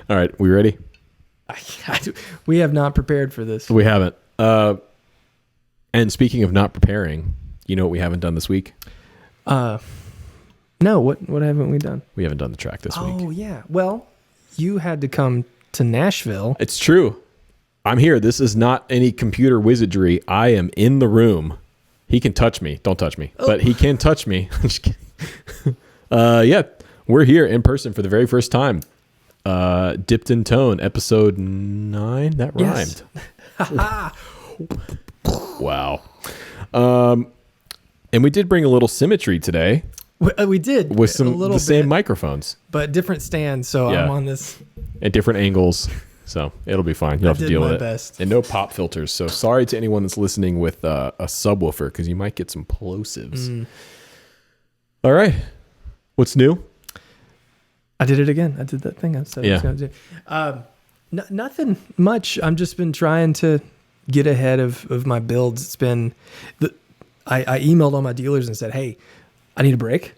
All right, we ready? We have not prepared for this. We haven't. And speaking of not preparing, you know what we haven't done this week? No, what haven't we done? We haven't done the track this week. Oh, yeah. Well, you had to come to Nashville. It's true. I'm here. This is not any computer wizardry. I am in the room. He can touch me. Don't touch me. But he can touch me. I'm just kidding. Yeah, we're here in person for the very first time. Dipped in Tone, episode 9. That rhymed. Yes. Wow. And we did bring a little symmetry today. We did. With the same microphones. But different stands, so Yeah. I'm on this. At different angles. So it'll be fine. You'll have to deal with it. Best. And no pop filters. So sorry to anyone that's listening with a subwoofer because you might get some plosives. All right. What's new? I did it again. I did that thing I said I was going to do. Nothing much. I've just been trying to get ahead of my builds. It's been... I emailed all my dealers and said, hey, I need a break.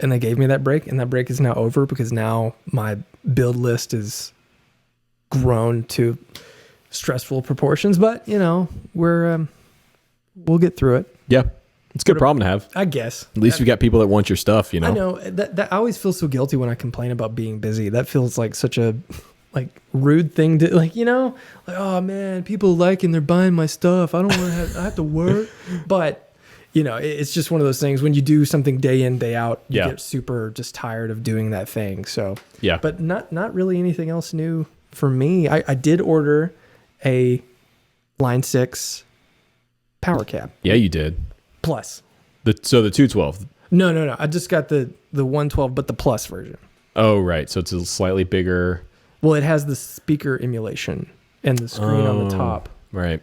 And they gave me that break. And that break is now over because now my build list is grown to stressful proportions. But, we'll get through it. Yeah. It's a good problem to have. I guess. At least you got people that want your stuff, I know. That I always feel so guilty when I complain about being busy. That feels like such a rude thing to oh man, people and they're buying my stuff. I don't want to I have to work. But it's just one of those things when you do something day in, day out, you get super just tired of doing that thing. So yeah. But not really anything else new for me. I did order a Line 6 power cab. Yeah, you did. Plus. So the 212. No. I just got the 112, but the plus version. Oh, right. So it's a slightly bigger. Well, it has the speaker emulation and the screen on the top. Right.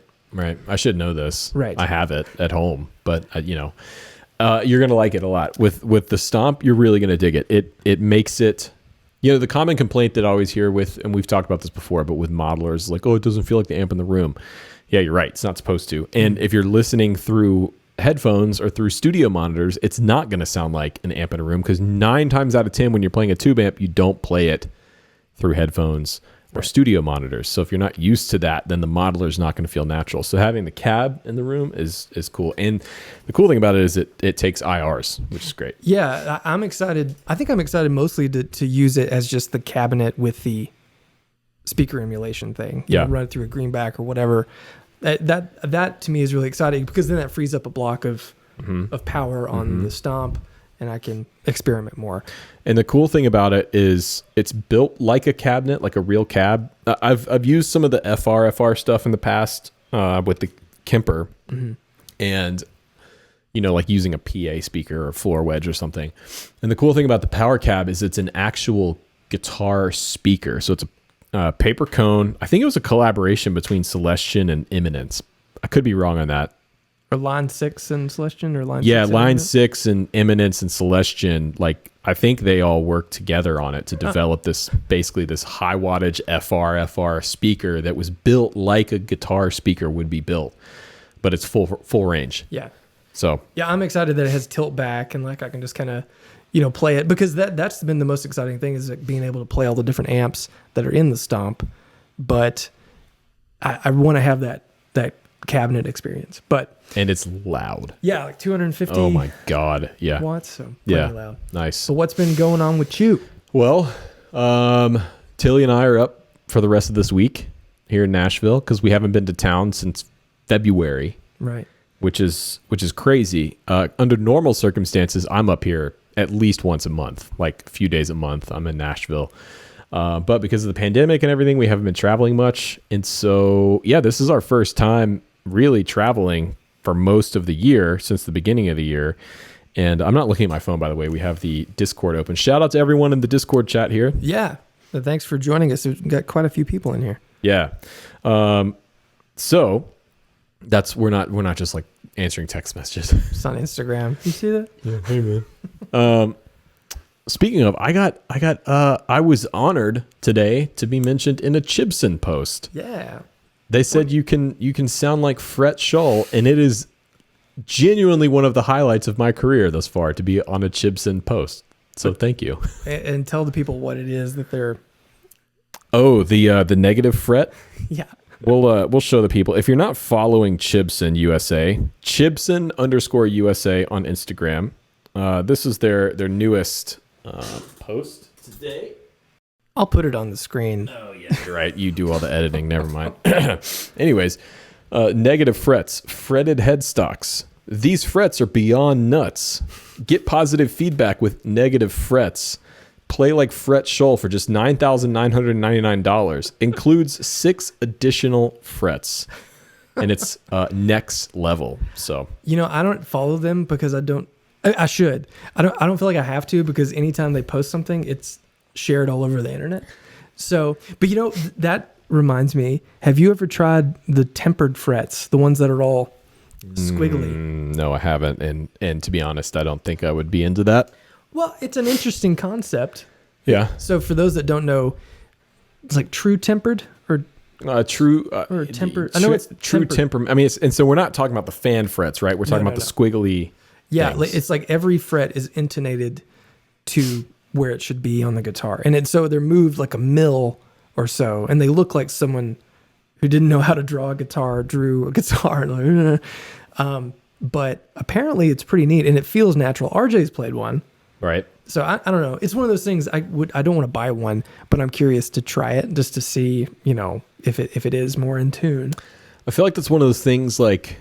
I should know this. Right. I have it at home, but you're going to like it a lot. With the Stomp, you're really going to dig it. It makes it, the common complaint that I always hear and we've talked about this before, but with modelers, like, oh, it doesn't feel like the amp in the room. Yeah, you're right. It's not supposed to. And if you're listening through headphones or through studio monitors, it's not going to sound like an amp in a room because 9 times out of 10 when you're playing a tube amp, you don't play it through headphones or studio monitors. So if you're not used to that, then the modeler is not going to feel natural. So having the cab in the room is cool. And the cool thing about it is it takes IRs, which is great. Yeah, I'm excited. I think I'm excited mostly to use it as just the cabinet with the speaker emulation thing. Run it through a greenback or whatever. That to me is really exciting because then that frees up a block of power on the Stomp and I can experiment more. And the cool thing about it is it's built like a cabinet, like a real cab. I've used some of the FR stuff in the past with the Kemper and like using a PA speaker or floor wedge or something. And the cool thing about the power cab is it's an actual guitar speaker. So it's a paper cone. I think it was a collaboration between Celestion and Eminence. I could be wrong on that. Or Line 6 and Celestion or Line 6? Yeah, Line 6 and Eminence and Celestion, I think they all worked together on it to develop this high wattage FR speaker that was built like a guitar speaker would be built, but it's full range. Yeah. So yeah, I'm excited that it has tilt back and I can just kind of play it because that's been the most exciting thing is being able to play all the different amps that are in the Stomp, but I want to have that cabinet experience. And it's loud. Yeah, like 250. Oh my God. Yeah. Watts. So pretty loud. Nice. So what's been going on with you? Well, Tilly and I are up for the rest of this week here in Nashville because we haven't been to town since February. Right. Which is crazy. Under normal circumstances, I'm up here at least once a month, like a few days a month. I'm in Nashville. But because of the pandemic and everything, we haven't been traveling much. And so, this is our first time really traveling for most of the year since the beginning of the year. And I'm not looking at my phone, by the way. We have the Discord open. Shout out to everyone in the Discord chat here. Yeah. Thanks for joining us. We've got quite a few people in here. Yeah. So we're not just like answering text messages. It's on Instagram. You see that? Yeah, hey man. Speaking of, I was honored today to be mentioned in a Chibson post. Yeah. They said you can sound like Fret Shull, and it is genuinely one of the highlights of my career thus far to be on a Chibson post. So thank you. And tell the people what it is that they're Oh, the negative fret. Yeah. We'll show the people. If you're not following Chibson USA, Chibson_USA on Instagram. This is their newest post today. I'll put it on the screen. Oh yeah, you're right. You do all the editing. Never mind. Anyways, negative frets, fretted headstocks. These frets are beyond nuts. Get positive feedback with negative frets. Play like Fret Shoal for just $9,999. Includes 6 additional frets. And it's next level. So I don't follow them because I should. I don't feel like I have to, because anytime they post something, it's shared all over the internet. So, but that reminds me, have you ever tried the tempered frets, the ones that are all squiggly? No, I haven't. And to be honest, I don't think I would be into that. Well, it's an interesting concept. Yeah. So for those that don't know, it's like true tempered or true or tempered. I know it's true temper. I mean, and so we're not talking about the fan frets, right? We're talking about the squiggly. Yeah, things. It's like every fret is intonated to where it should be on the guitar, and so they're moved like a mill or so, and they look like someone who didn't know how to draw a guitar drew a guitar. But apparently it's pretty neat, and it feels natural. RJ's played one. Right. So I don't know. It's one of those things I don't want to buy one, but I'm curious to try it just to see, if it is more in tune. I feel like that's one of those things like,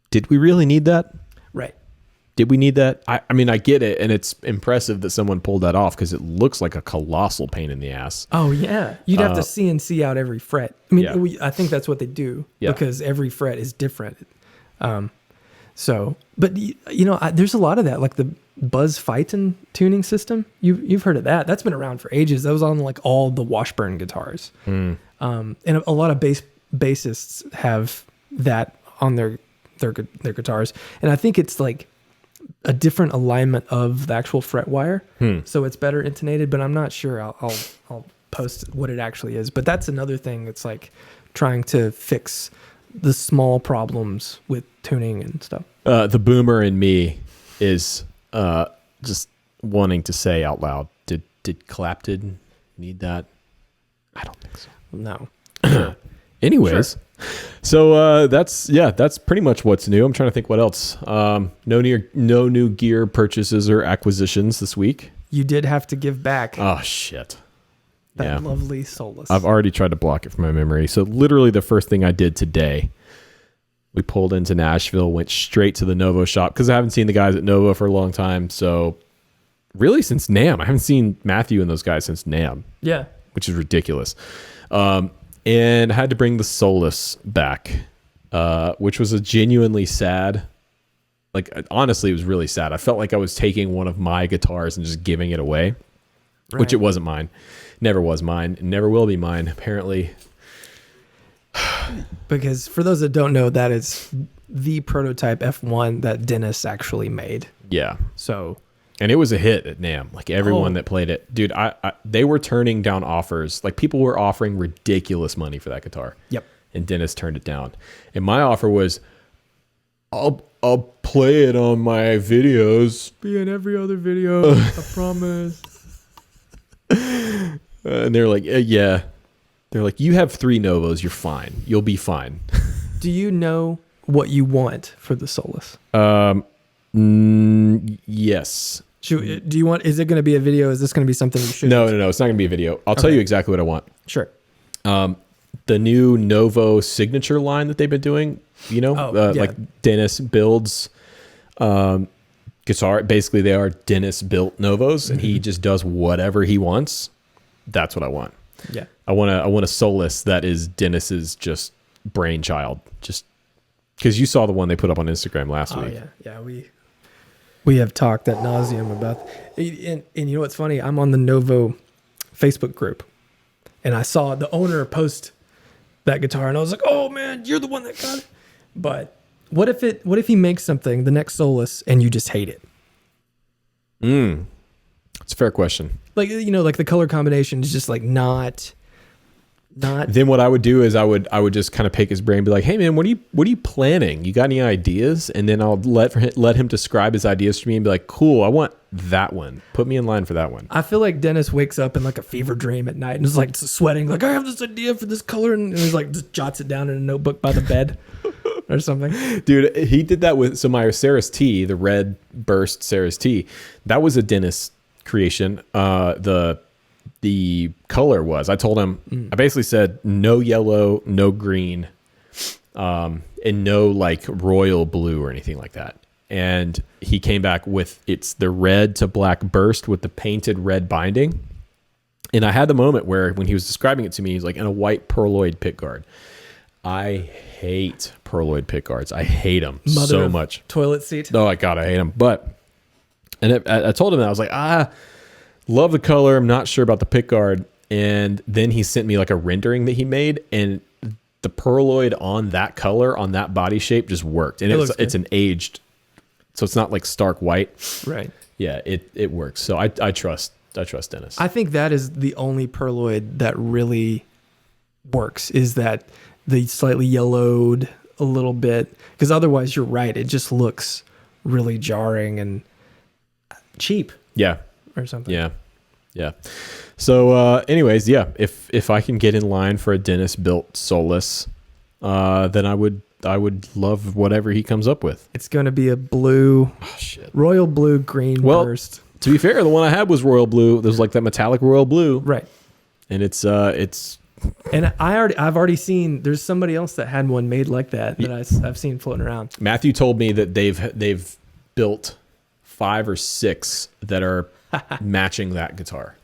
did we really need that? Right. Did we need that? I mean, I get it, and it's impressive that someone pulled that off because it looks like a colossal pain in the ass. Oh, yeah. You'd have to CNC out every fret. I mean, yeah. I think that's what they do because every fret is different. So, but there's a lot of that, like the Buzz Phyton tuning system. You've heard of that? That's been around for ages. That was on like all the Washburn guitars. And a lot of bassists have that on their guitars. And I think it's like a different alignment of the actual fret wire, so it's better intonated. But I'm not sure. I'll post what it actually is. But that's another thing. It's like trying to fix the small problems with tuning and stuff. The boomer in me is just wanting to say out loud, did Clapton need that? I don't think so. No. Anyways, so that's pretty much what's new. I'm trying to think what else. No new gear purchases or acquisitions this week. You did have to give back. Oh shit. That lovely Solus. I've already tried to block it from my memory. So literally the first thing I did today, we pulled into Nashville, went straight to the Novo shop because I haven't seen the guys at Novo for a long time. So really since NAMM, I haven't seen Matthew and those guys since NAMM. Yeah. Which is ridiculous. And I had to bring the Solus back, which was a genuinely sad, like honestly, it was really sad. I felt like I was taking one of my guitars and just giving it away, which it wasn't mine. Never was mine. Never will be mine, apparently. Because for those that don't know, that is the prototype F1 that Dennis actually made. Yeah. So, and it was a hit at NAMM. Like everyone that played it, dude. They were turning down offers. Like people were offering ridiculous money for that guitar. Yep. And Dennis turned it down. And my offer was, I'll play it on my videos. Be in every other video. I promise. And they're like, yeah. They're like, you have 3 Novos. You're fine. You'll be fine. Do you know what you want for the Solus? Yes. Do you want? Is it going to be a video? Is this going to be something you should? No. It's not going to be a video. I'll tell you exactly what I want. Sure. The new Novo signature line that they've been doing. Like Dennis builds guitar. Basically, they are Dennis built Novos, and he just does whatever he wants. That's what I want. Yeah. I want a Solus that is Dennis's just brainchild. Just because you saw the one they put up on Instagram last week. Yeah. We have talked ad nauseum about, and you know what's funny? I'm on the Novo Facebook group, and I saw the owner post that guitar, and I was like, "Oh man, you're the one that got it." But what if he makes something, the next Solus, and you just hate it? It's a fair question. Like like the color combination is just like not Then what I would do is I would just kind of pick his brain and be like, hey man, what are you planning? You got any ideas? And then I'll let him describe his ideas to me and be like, cool, I want that one. Put me in line for that one. I feel like Dennis wakes up in like a fever dream at night and is like sweating, like, I have this idea for this color, and he's like just jots it down in a notebook by the bed or something. Dude, he did that with my Ceres T, the red burst Ceres T. That was a Dennis creation. The color was, I told him, I basically said no yellow, no green, and no like royal blue or anything like that. And he came back with, it's the red to black burst with the painted red binding. And I had the moment where when he was describing it to me, he's like, in a white pearloid pick guard. I hate pearloid pick guards. I hate them so much. Toilet seat. Oh my God, I hate them. I told him that I was like, love the color. I'm not sure about the pick guard. And then he sent me like a rendering that he made, and the pearloid on that color, on that body shape just worked. And it's an aged, so it's not like stark white. Right. Yeah, it works. So I trust Dennis. I think that is the only pearloid that really works, is that the slightly yellowed a little bit, because otherwise you're right. It just looks really jarring and cheap. Yeah. Or something. Yeah. So anyways, yeah, if I can get in line for a Dennis built Solus, then I would love whatever he comes up with. It's going to be a blue, royal blue green burst. To be fair, the one I had was royal blue. There's like that metallic royal blue. Right. And it's and I've already seen, there's somebody else that had one made like that I've seen floating around. Matthew told me that they've built 5 or 6 that are matching that guitar.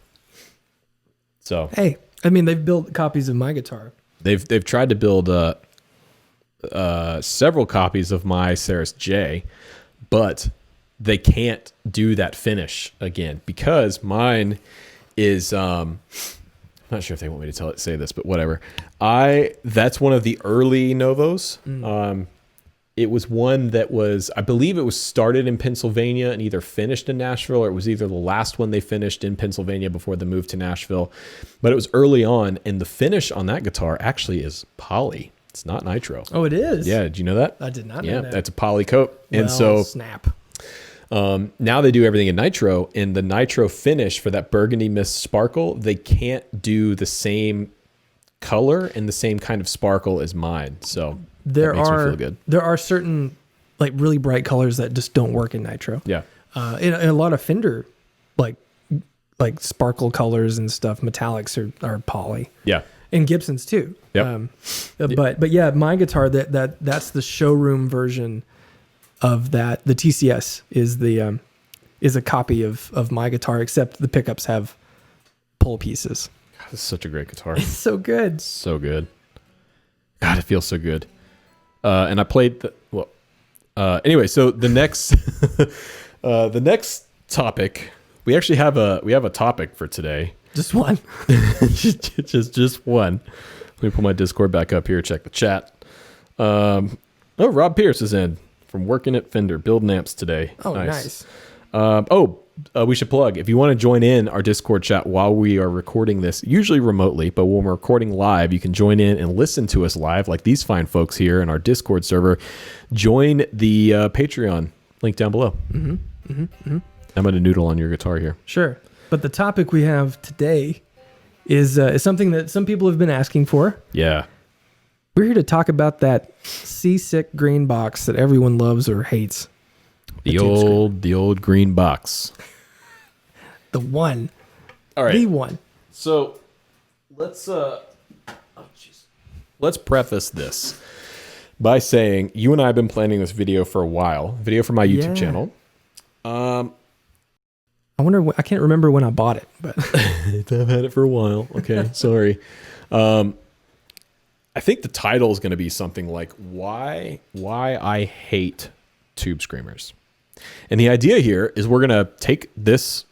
So hey, I mean, they've built copies of my guitar. They've tried to build several copies of my Ceres J, but they can't do that finish again because mine is I'm not sure if they want me to say this, but whatever. That's one of the early Novos. It was one that was, I believe it was started in Pennsylvania and either finished in Nashville, or it was either the last one they finished in Pennsylvania before the move to Nashville. But it was early on, and the finish on that guitar actually is poly. It's not nitro. Oh, it is? Yeah, did you know that? I did not know that. Yeah, that's a poly coat. And so snap. Now they do everything in nitro, and the nitro finish for that burgundy mist sparkle, they can't do the same color and the same kind of sparkle as mine. So that makes me feel good. There are certain like really bright colors that just don't work in nitro. Yeah. In a lot of Fender, like sparkle colors and stuff, metallics are poly. Yeah. And Gibson's too. Yep. But yeah, my guitar that's the showroom version of that. The TCS is a copy of my guitar, except the pickups have pull pieces. God, this is such a great guitar. It's so good. So good. God, it feels so good. And I played anyway, so the next the next topic, we actually have a topic for today. Just one. just one. Let me pull my Discord back up here, check the chat. Rob Pierce is in from working at Fender, building amps today. Oh, nice. We should plug, if you want to join in our Discord chat while we are recording this, usually remotely, but when we're recording live, you can join in and listen to us live like these fine folks here in our Discord server. Join the Patreon link down below. I'm going to noodle on your guitar here. Sure. But the topic we have today is something that some people have been asking for. Yeah. We're here to talk about that seasick green box that everyone loves or hates. The old green box. The one. All right. The one. So let's preface this by saying you and I have been planning this video for a while. Video for my YouTube channel. I wonder. I can't remember when I bought it, but I've had it for a while. Okay, sorry. I think the title is going to be something like why I hate tube screamers. And the idea here is we're going to take this.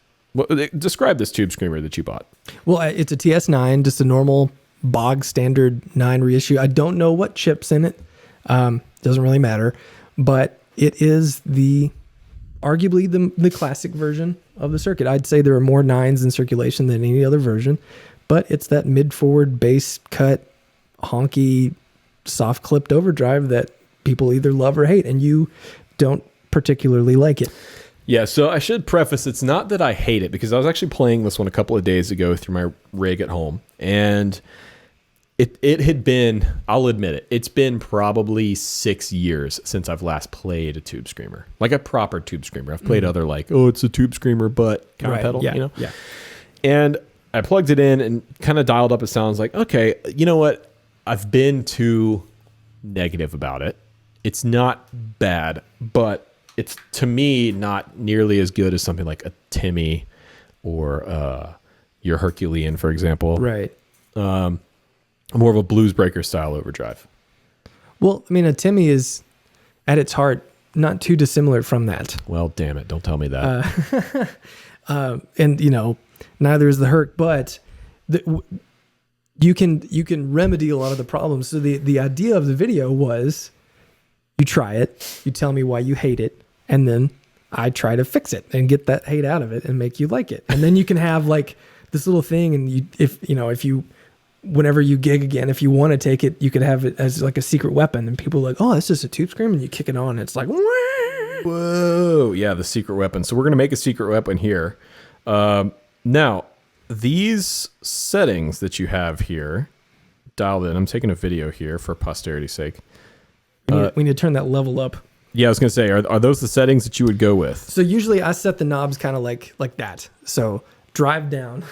Describe this tube screamer that you bought. Well, it's a TS9, just a normal bog standard 9 reissue. I don't know what chip's in it. Doesn't really matter, but it is arguably the classic version of the circuit. I'd say there are more 9s in circulation than any other version, but it's that mid-forward bass cut, honky, soft-clipped overdrive that people either love or hate, and you don't particularly like it. Yeah, so I should preface, it's not that I hate it, because I was actually playing this one a couple of days ago through my rig at home, and it had been, I'll admit it, it's been probably 6 years since I've last played a Tube Screamer, like a proper Tube Screamer. I've played other like, oh, it's a Tube Screamer, but kind of pedal, yeah, you know? Yeah. And I plugged it in and kind of dialed up it sounds like, okay, you know what? I've been too negative about it. It's not bad, but it's, to me, not nearly as good as something like a Timmy or your Herculean, for example. Right. More of a blues breaker style overdrive. Well, I mean, a Timmy is, at its heart, not too dissimilar from that. Well, damn it. Don't tell me that. And, you know, neither is the Herc, but you can remedy a lot of the problems. So the idea of the video was you try it, you tell me why you hate it, and then I try to fix it and get that hate out of it and make you like it. And then you can have like this little thing, and whenever you gig again, if you want to take it, you could have it as like a secret weapon, and people are like, oh, it's just a Tube Screamer, and you kick it on, and it's like, whoa, yeah, the secret weapon. So we're gonna make a secret weapon here. Now, these settings that you have here dialed in, I'm taking a video here for posterity's sake. We need to turn that level up. Yeah, I was gonna say, are those the settings that you would go with? So usually I set the knobs kind of like that. So drive down.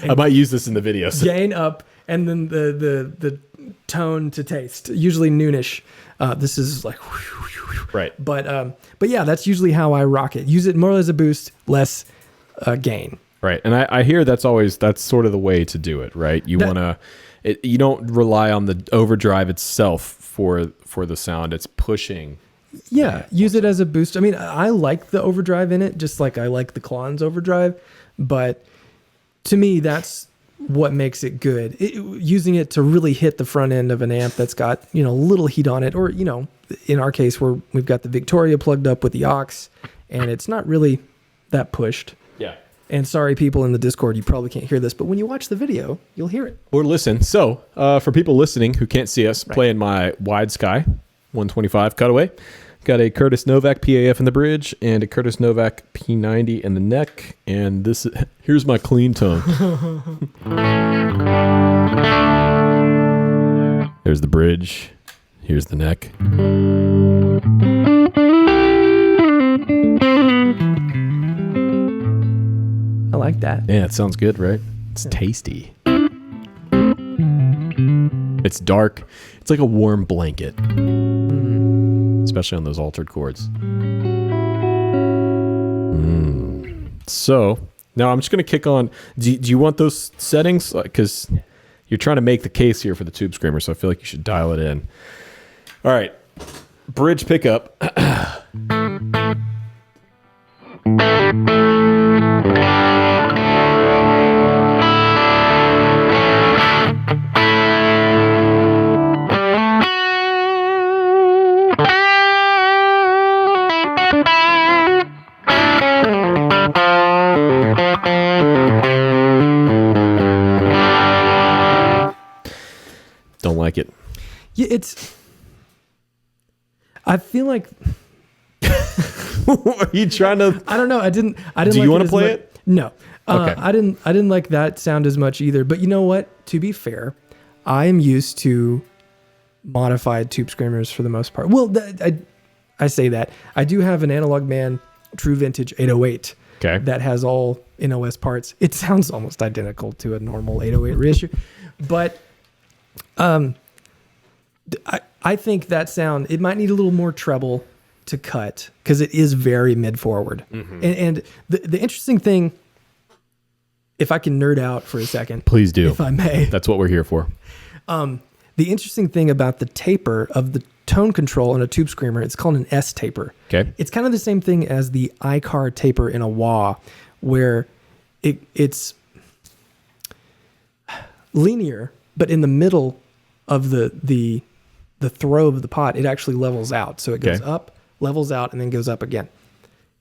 I might use this in the video. So. Gain up, and then the tone to taste. Usually noonish. This is like, right. But yeah, that's usually how I rock it. Use it more as a boost, less gain. Right, and I hear that's sort of the way to do it, right? You you don't rely on the overdrive itself for the sound. It's pushing. Yeah, use it as a boost. I mean, I like the overdrive in it, just like I like the Klon's overdrive, but to me, that's what makes it good. Using it to really hit the front end of an amp that's got, you know, little heat on it, or, you know, in our case where we've got the Victoria plugged up with the aux, and it's not really that pushed. Yeah. And sorry, people in the Discord, you probably can't hear this, but when you watch the video, you'll hear it. Or listen. So, for people listening who can't see us, playing my Wide Sky 125 cutaway, got a Curtis Novak PAF in the bridge and a Curtis Novak P90 in the neck. And here's my clean tone. There's the bridge. Here's the neck. I like that. Yeah, it sounds good, right? It's tasty. It's dark. It's like a warm blanket. Especially on those altered chords. So, now I'm just going to kick on. Do you want those settings? Because you're trying to make the case here for the Tube Screamer, so I feel like you should dial it in. All right. Bridge pickup. Don't like it. Yeah, I feel like. Are you trying to? I don't know. I didn't. Do you want to play it? No. Okay. I didn't like that sound as much either. But you know what? To be fair, I am used to modified Tube Screamers for the most part. Well, I say that. I do have an Analog Man True Vintage 808. Okay. That has all NOS parts. It sounds almost identical to a normal 808 reissue, but I think that sound, it might need a little more treble to cut because it is very mid forward. Mm-hmm. And the interesting thing, if I can nerd out for a second, please do, if I may. That's what we're here for. The interesting thing about the taper of the tone control in a Tube Screamer, it's called an S taper. Okay. It's kind of the same thing as the iCar taper in a wah, where it's linear, but in the middle of the throw of the pot, it actually levels out. So it goes up, levels out, and then goes up again.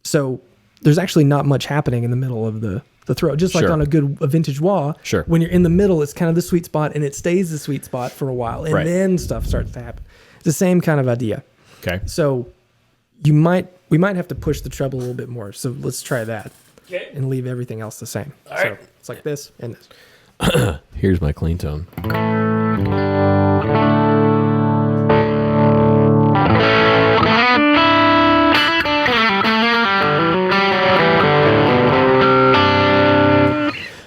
So there's actually not much happening in the middle of the the throat, just like Sure. on a vintage wah. Sure. When you're in the middle, it's kind of the sweet spot, and it stays the sweet spot for a while, and Right. then stuff starts to happen. It's the same kind of idea. Okay. So we might have to push the treble a little bit more. So let's try that, and leave everything else the same. So it's like this and this. Here's my clean tone.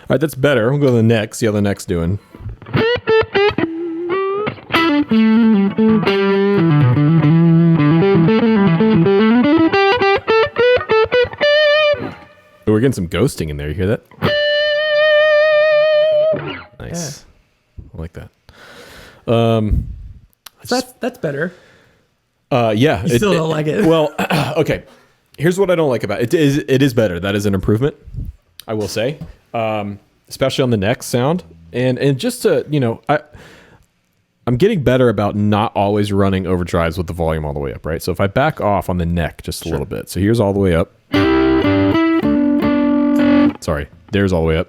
All right, that's better. We'll go to the neck, see how the neck's doing. We're getting some ghosting in there. You hear that? Nice. I like that. So that's better. Yeah. You still don't like it. Well, okay. Here's what I don't like about it. It is better. That is an improvement, I will say. Especially on the neck sound. And just to, I'm getting better about not always running overdrives with the volume all the way up, right? So if I back off on the neck just a little bit. So here's all the way up. Sorry. There's all the way up.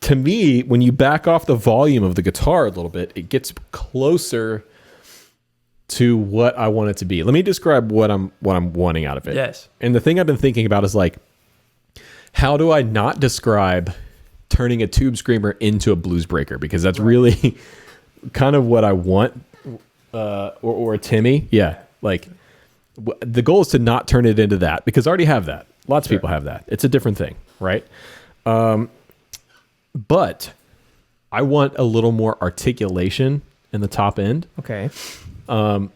To me, when you back off the volume of the guitar a little bit, it gets closer to what I want it to be. Let me describe what I'm wanting out of it. Yes. And the thing I've been thinking about is like, how do I not describe turning a Tube Screamer into a blues breaker? Because that's really kind of what I want, or a Timmy. Yeah. Like the goal is to not turn it into that, because I already have that. Lots of people have that. It's a different thing, right? But I want a little more articulation in the top end. Okay. A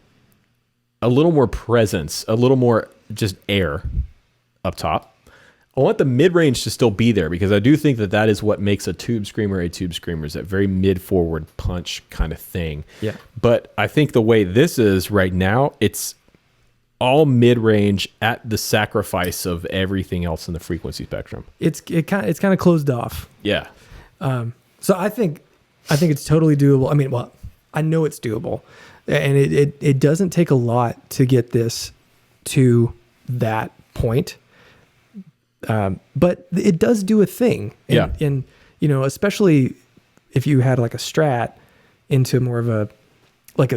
little more presence, a little more just air up top. I want the mid-range to still be there, because I do think that is what makes a Tube Screamer a Tube Screamer, is that very mid-forward punch kind of thing. Yeah. But I think the way this is right now, it's all mid-range at the sacrifice of everything else in the frequency spectrum. It's kind of closed off. Yeah. So I think it's totally doable. I mean, well, I know it's doable, and it doesn't take a lot to get this to that point. But it does do a thing. And, especially if you had like a Strat into more of a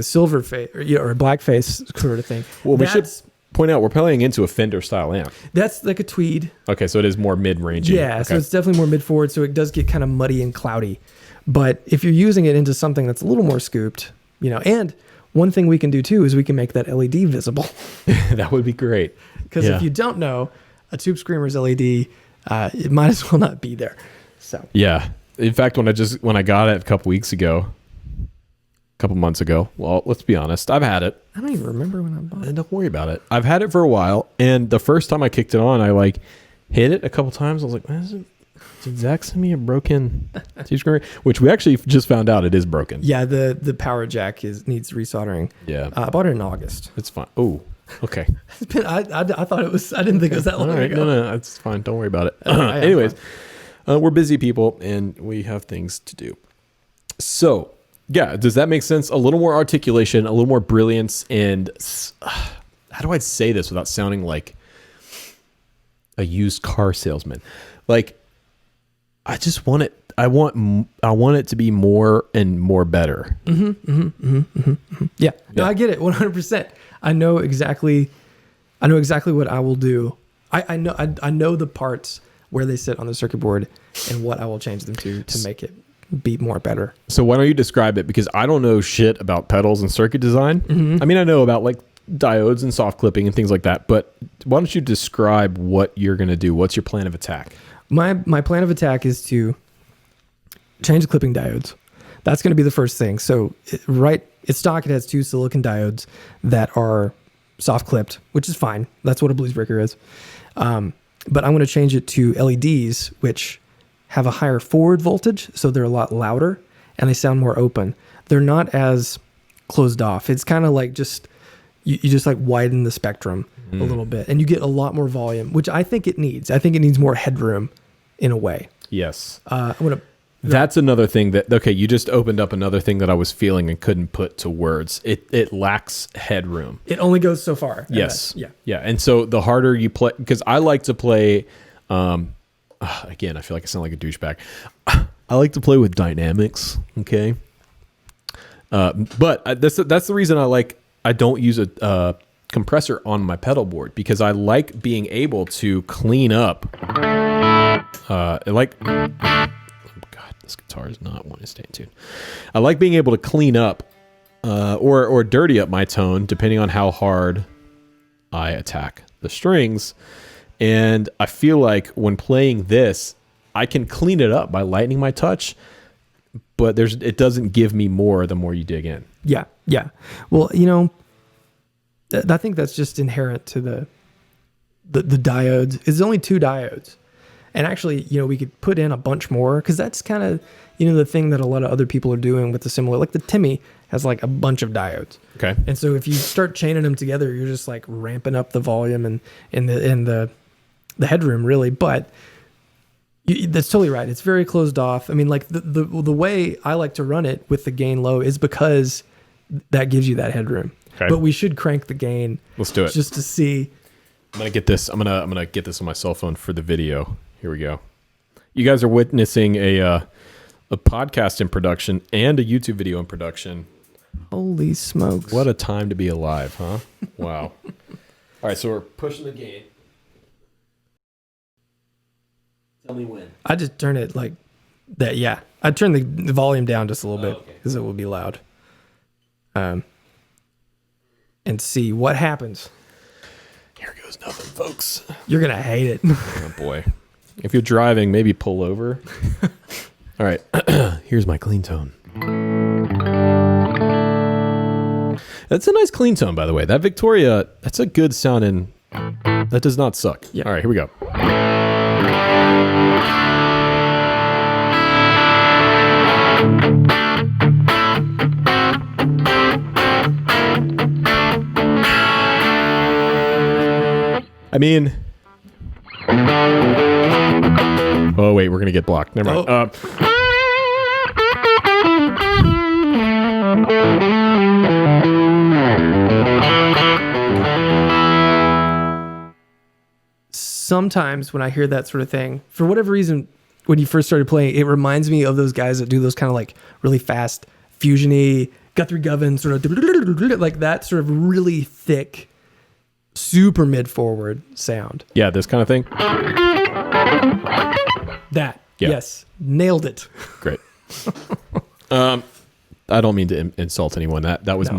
silver face or a black face sort of thing. Well, we should point out we're playing into a Fender style amp. That's like a Tweed. Okay, so it is more mid-range. Yeah, okay. So it's definitely more mid-forward, so it does get kind of muddy and cloudy. But if you're using it into something that's a little more scooped, and one thing we can do too is we can make that LED visible. That would be great. Because if you don't know, a Tube Screamer's LED, it might as well not be there. So yeah. In fact, when I got it a couple months ago, well, let's be honest, I've had it. I don't even remember when I bought it. Don't worry about it. I've had it for a while, and the first time I kicked it on, I hit it a couple times. I was like, did Zach send me a broken Tube Screamer? Which we actually just found out it is broken. Yeah, the power jack needs resoldering. Yeah. I bought it in August. It's fine. Oh, okay. I thought it was, I didn't think it was that long ago. No, it's fine. Don't worry about it. Anyways, we're busy people, and we have things to do. So, yeah, does that make sense? A little more articulation, a little more brilliance, and how do I say this without sounding like a used car salesman? I just want it. I want it to be more and more better. Yeah, no, I get it 100%. I know exactly what I will do. I know the parts where they sit on the circuit board and what I will change them to make it be more better. So why don't you describe it? Because I don't know shit about pedals and circuit design. I mean, I know about diodes and soft clipping and things like that, but why don't you describe what you're going to do? What's your plan of attack? My plan of attack is to change the clipping diodes. That's going to be the first thing. So it's stock. It has 2 silicon diodes that are soft clipped, which is fine. That's what a blues breaker is. But I'm going to change it to LEDs, which have a higher forward voltage, so they're a lot louder and they sound more open. They're not as closed off. It's kind of like you just widen the spectrum a little bit, and you get a lot more volume, which I think it needs. I think it needs more headroom in a way. Yes. I'm going to That's another thing that, okay, you just opened up another thing that I was feeling and couldn't put to words. It lacks headroom. It only goes so far. Yes. Yeah. And so the harder you play, because I like to play, again, I feel like I sound like a douchebag. I like to play with dynamics. Okay. But that's the reason I don't use a compressor on my pedal board, because I like being able to clean up, this guitar is not wanting to stay in tune. I like being able to clean up or dirty up my tone depending on how hard I attack the strings. And I feel like when playing this, I can clean it up by lightening my touch, but it doesn't give me more the more you dig in. Yeah. Well, I think that's just inherent to the diodes. It's only 2 diodes. And actually, we could put in a bunch more, because that's kind of, the thing that a lot of other people are doing with the similar, like the Timmy has like a bunch of diodes. Okay. And so if you start chaining them together, you're just like ramping up the volume and the headroom, really. But that's totally right. It's very closed off. I mean, like the way I like to run it with the gain low is because that gives you that headroom. Okay. But we should crank the gain. Let's do it. Just to see. I'm gonna get this. I'm gonna get this on my cell phone for the video. Here we go. You guys are witnessing a podcast in production and a YouTube video in production. Holy smokes! What a time to be alive, huh? Wow. All right, so we're pushing the gain. Tell me when. I just turn it like that. Yeah, I turn the volume down just a little bit because it will be loud. And see what happens. Here goes nothing, folks. You're gonna hate it. Oh boy. If you're driving, maybe pull over. All right. Here's my clean tone. That's a nice clean tone, by the way. That Victoria, that's a good sound, and that does not suck. Yeah. All right, here we go. I mean... Oh, wait, we're going to get blocked. Never mind. Oh. Sometimes when I hear that sort of thing, for whatever reason, when you first started playing, it reminds me of those guys that do those kind of like really fast, fusion-y, Guthrie Govan, sort of like that sort of really thick, super mid-forward sound. Yeah, this kind of thing. That. Yeah. Yes. Nailed it. Great. I don't mean to insult anyone. That was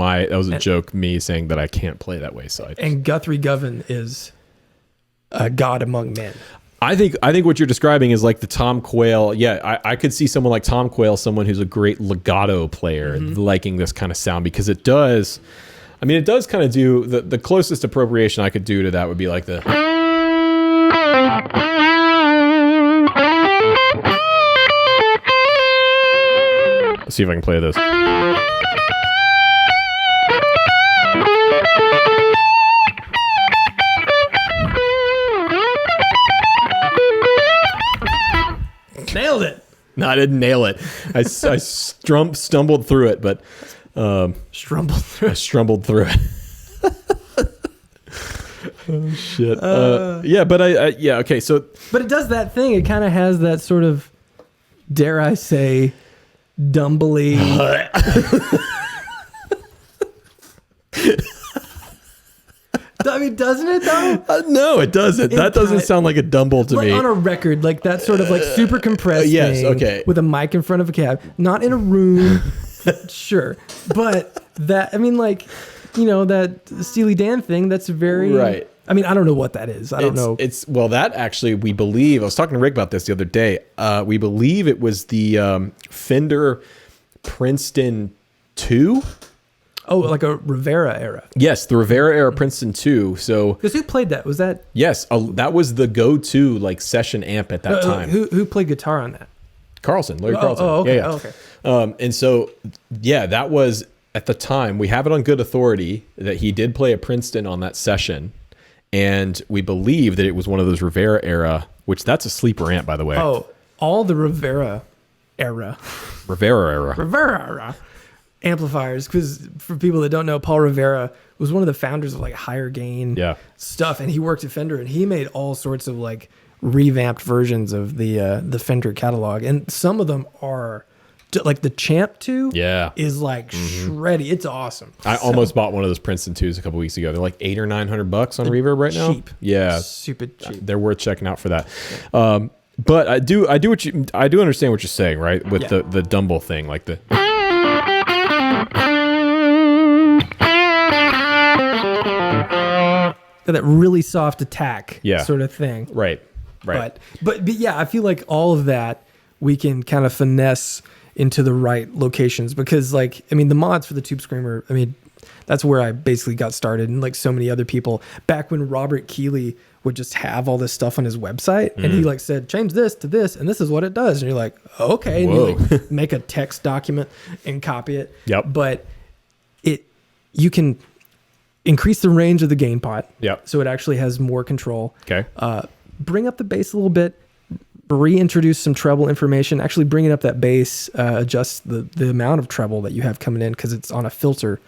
a joke, me saying that I can't play that way. So and Guthrie Govan is a god among men. I think what you're describing is like the Tom Quayle. Yeah, I could see someone like Tom Quayle, someone who's a great legato player, liking this kind of sound, because it does. I mean, it does kind of do the closest appropriation I could do to that would be like the. Let's see if I can play this. Nailed it. No, I didn't nail it. I stumbled through it, but I strumbled through it. Oh shit. Yeah, but okay. So, but it does that thing. It kind of has that sort of, dare I say, dumbly. I mean, doesn't it though? No, it doesn't. That doesn't sound like a dumble to me. On a record, like that sort of like super compressed yes, thing okay. with a mic in front of a cab. Not in a room, sure. But that, I mean, like, that Steely Dan thing, that's very... Right. I mean, I don't know what that is. I don't know. Well, that actually, we believe... I was talking to Rick about this the other day. We believe it was the Fender Princeton 2. Oh, like a Rivera era. Yes, the Rivera era Princeton 2. So, because who played that? Was that? Yes, that was the go-to like session amp at that time. Who played guitar on that? Larry Carlson. Oh, okay. Yeah. Oh, okay. And so, yeah, that was at the time. We have it on good authority that he did play a Princeton on that session, and we believe that it was one of those Rivera era. Which that's a sleeper amp, by the way. Oh, all the Rivera era. Rivera Rivera Amplifiers, because for people that don't know, Paul Rivera was one of the founders of like higher gain stuff, and he worked at Fender, and he made all sorts of like revamped versions of the Fender catalog, and some of them are like the Champ 2 is like shreddy. It's awesome. I almost bought one of those Princeton 2s a couple weeks ago. They're like $800 or $900 on Reverb right now. Cheap. Yeah, super cheap. They're worth checking out for that. But I do understand what you're saying, right? With the Dumble thing, like the that really soft attack sort of thing. Right. But yeah, I feel like all of that we can kind of finesse into the right locations, because like, I mean, the mods for the Tube Screamer, I mean, that's where I basically got started, and like so many other people back when Robert Keeley would just have all this stuff on his website, and he like said, change this to this, and this is what it does. And you're like, okay. And you like make a text document and copy it. Yep. But you can increase the range of the gain pot. Yep. So it actually has more control. Okay. Bring up the bass a little bit, reintroduce some treble information, actually bringing up that bass, adjust the amount of treble that you have coming in, because it's on a filter.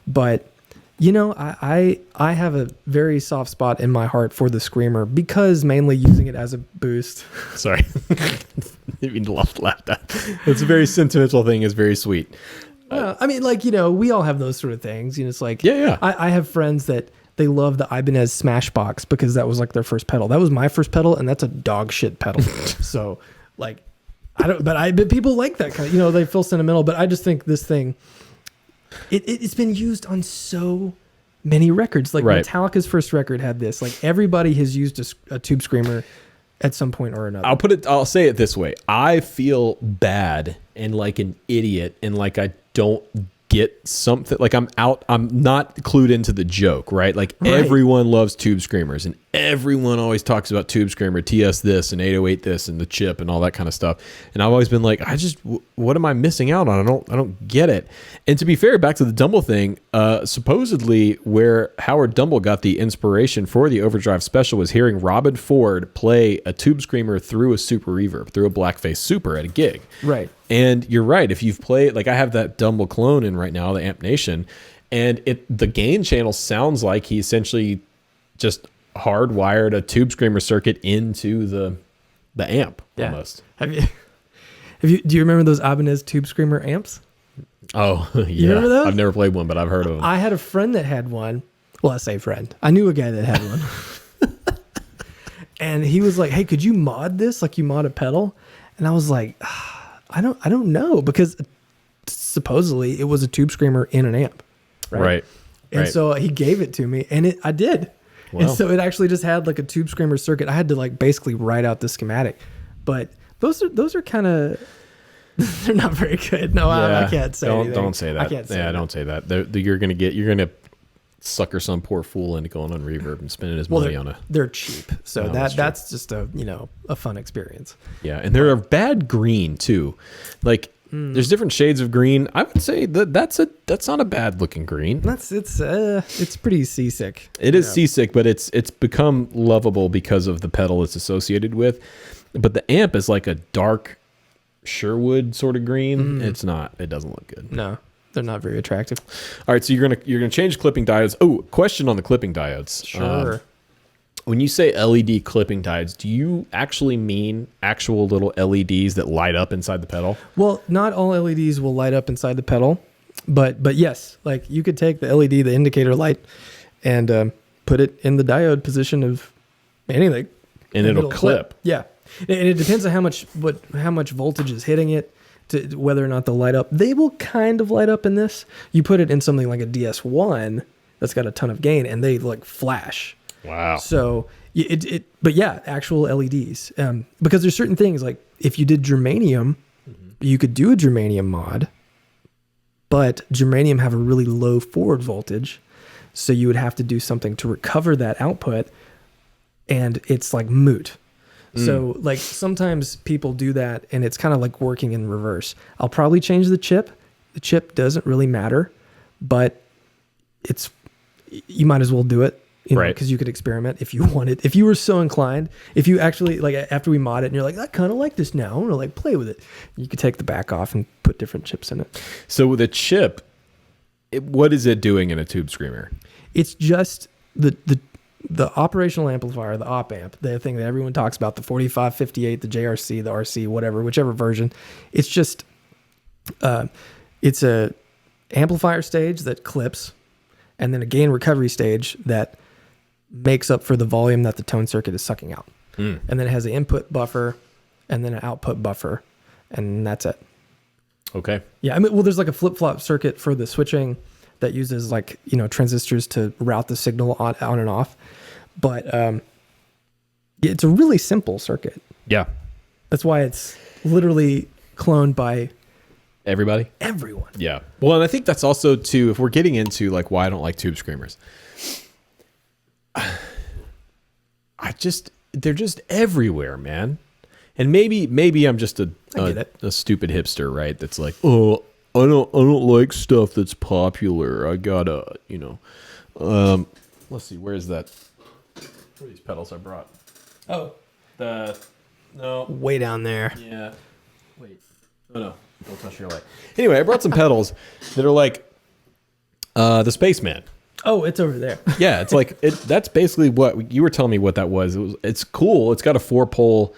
But you know, I have a very soft spot in my heart for the Screamer, because mainly using it as a boost. Sorry. I mean, laughed at. It's a very sentimental thing. It's very sweet. I mean, like, you know, we all have those sort of things. You know, it's like, yeah. I have friends that they love the Ibanez Smashbox because that was like their first pedal. That was my first pedal, and that's a dog shit pedal. So, like, but people like that kind of, you know, they feel sentimental. But I just think this thing, it's been used on so many records. Like Metallica's first record had this. Like, everybody has used a Tube Screamer at some point or another. I'll say it this way. I feel bad and like an idiot, and like I don't get something, like I'm not clued into the joke, right? Like everyone loves Tube Screamers, and everyone always talks about Tube Screamer, TS this and 808 this and the chip and all that kind of stuff. And I've always been like, what am I missing out on? I don't get it. And to be fair, back to the Dumble thing, supposedly where Howard Dumble got the inspiration for the Overdrive Special was hearing Robin Ford play a Tube Screamer through a Super Reverb, through a Blackface Super at a gig. Right. And you're right. If you've played, like I have that Dumble clone in right now, the Amp Nation, and the gain channel sounds like he essentially just hardwired a Tube Screamer circuit into the amp almost. Do you remember those Ibanez Tube Screamer amps? Oh, yeah. You remember those? I've never played one, but I've heard of them. I had a friend that had one. Well, I say friend. I knew a guy that had one. And he was like, hey, could you mod this like you mod a pedal? And I was like, I don't know, because supposedly it was a Tube Screamer in an amp. Right. And so he gave it to me, and I did. Wow. And so it actually just had like a Tube Screamer circuit. I had to like basically write out the schematic. But those are kind of, they're not very good. No, I can't say anything. Don't say that. I can't say that. Don't say that. You're gonna sucker some poor fool into going on Reverb and spending his money on they're cheap. So that's just a fun experience. Yeah, and they're a bad green too. Like there's different shades of green. I would say that's not a bad looking green. It's pretty seasick. It is seasick, but it's become lovable because of the pedal it's associated with. But the amp is like a dark Sherwood sort of green. It doesn't look good. No. They're not very attractive. All right, so you're gonna change clipping diodes. Oh, question on the clipping diodes. Sure. When you say LED clipping diodes, do you actually mean actual little LEDs that light up inside the pedal? Well, not all LEDs will light up inside the pedal, but yes, like you could take the LED, the indicator light, and put it in the diode position of anything, and it'll clip. Yeah, and it depends on how much voltage is hitting it, to whether or not they'll light up. They will kind of light up in this. You put it in something like a DS1 that's got a ton of gain, and they like flash. Wow. So but yeah, actual LEDs. Because there's certain things, like if you did germanium, you could do a germanium mod, but germanium have a really low forward voltage. So you would have to do something to recover that output, and it's like moot. So like sometimes people do that, and it's kind of like working in reverse. I'll probably change the chip. The chip doesn't really matter, but you might as well do it. Right. Because you could experiment if you wanted. If you were so inclined, if you actually, like, after we mod it and you're like, I kind of like this now, I want to, like, play with it. You could take the back off and put different chips in it. So with a chip, what is it doing in a Tube Screamer? It's just the operational amplifier, the op amp, the thing that everyone talks about, the 4558, the JRC, the RC, whatever, whichever version. It's just, it's a amplifier stage that clips, and then a gain recovery stage that makes up for the volume that the tone circuit is sucking out. And then it has an input buffer and then an output buffer, and that's it. Okay. Yeah, I mean, well, there's like a flip-flop circuit for the switching that uses, like, you know, transistors to route the signal on and off. But it's a really simple circuit. Yeah. That's why it's literally cloned by everybody. Everyone. Yeah. Well, and I think that's also too, if we're getting into like why I don't like Tube Screamers. They're just everywhere, man. And maybe I'm just a stupid hipster, right? That's like, oh, I don't like stuff that's popular. I gotta, you know. Let's see, where is that? Where are these pedals I brought? Oh, no, way down there. Yeah. Wait. Oh no, don't touch your light. Anyway, I brought some pedals that are like the Spaceman. Oh, it's over there. Yeah, it's like that's basically what you were telling me what that was. It's cool. It's got a 4-pole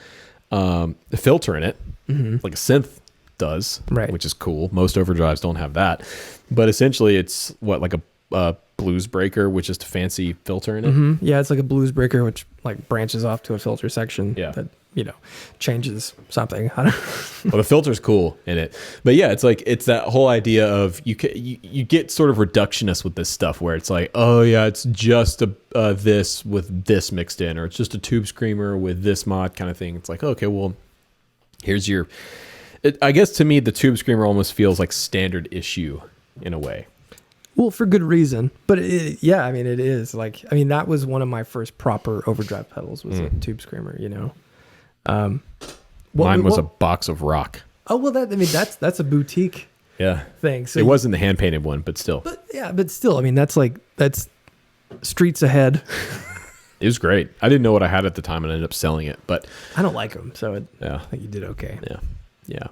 filter in it, like a synth does, right? Which is cool. Most overdrives don't have that, but essentially it's what, like a blues breaker with just a fancy filter in it. Yeah, it's like a blues breaker which like branches off to a filter section. Yeah. That, you know, changes something. I don't know. Well, the filter's cool in it, but yeah, it's like it's that whole idea of you get sort of reductionist with this stuff where it's like, oh yeah, it's just this with this mixed in, or it's just a Tube Screamer with this mod kind of thing. It's like, okay, well, here's your. I guess to me, the Tube Screamer almost feels like standard issue in a way. Well, for good reason, but yeah, I mean, it is like, I mean, that was one of my first proper overdrive pedals was a Tube Screamer, you know. Mine was a box of rock. Oh well, that's a boutique thing. So it wasn't the hand painted one, but still. But still, I mean, that's streets ahead. It was great. I didn't know what I had at the time and I ended up selling it, but I don't like them, so I think you did okay. Yeah.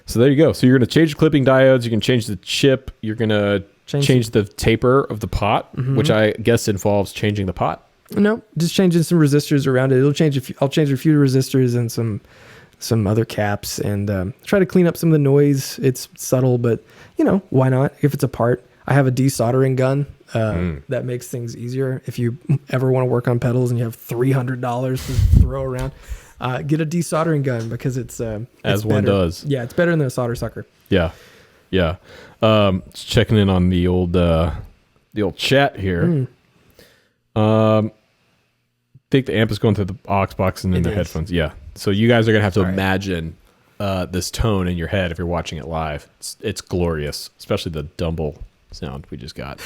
So there you go. So you're going to change the clipping diodes. You can change the chip. You're going to change the taper of the pot, which I guess involves changing the pot. No, just changing some resistors around it. I'll change a few resistors and some other caps, and try to clean up some of the noise. It's subtle, but you know, why not? If it's a part, I have a desoldering gun that makes things easier. If you ever want to work on pedals and you have $300 to throw around, get a desoldering gun because it's as one does. Yeah, it's better than a solder sucker. Yeah. Just checking in on the old chat here. I think the amp is going through the aux box and then the headphones. Yeah. So you guys are going to have to imagine this tone in your head if you're watching it live. It's glorious, especially the Dumble sound we just got.